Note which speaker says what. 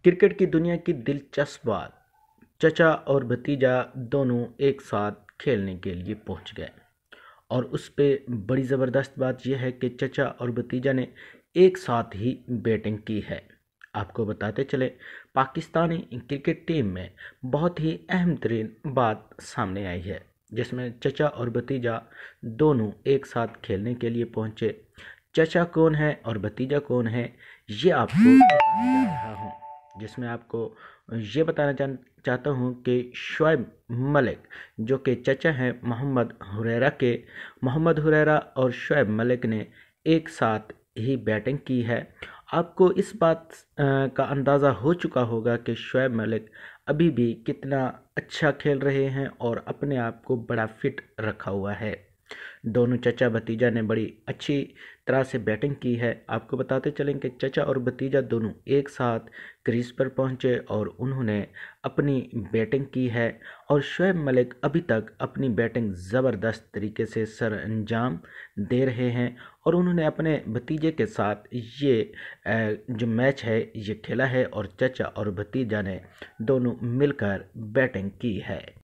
Speaker 1: Cricket की दुनिया की दिलचस्प बात, चचा और भतीजा दोनों एक साथ खेलने के लिए पहुंच गए। और उस पे बड़ी ज़बरदस्त बात यह है कि चचा और भतीजा ने एक साथ ही बैटिंग की है। आपको बताते चले, पाकिस्तानी क्रिकेट टीम में बहुत ही अहम तरीन बात सामने आई है, जिसमें चचा और भतीजा दोनों एक साथ खेलने के लिए पहुंचे। चचा कौन है और भतीजा कौन है, ये आपको बताने जा रहा हूँ। जिसमें आपको ये बताना चाहता हूँ कि शोएब मलिक, जो कि चचा हैं मोहम्मद हुरैरा और शोएब मलिक ने एक साथ ही बैटिंग की है। आपको इस बात का अंदाज़ा हो चुका होगा कि शोएब मलिक अभी भी कितना अच्छा खेल रहे हैं और अपने आप को बड़ा फिट रखा हुआ है। दोनों चचा भतीजा ने बड़ी अच्छी तरह से बैटिंग की है। आपको बताते चलें कि चचा और भतीजा दोनों एक साथ क्रीज पर पहुंचे और उन्होंने अपनी बैटिंग की है। और शोएब मलिक अभी तक अपनी बैटिंग ज़बरदस्त तरीके से सर अंजाम दे रहे हैं और उन्होंने अपने भतीजे के साथ ये जो मैच है ये खेला है और चचा और भतीजा ने दोनों मिलकर बैटिंग की है।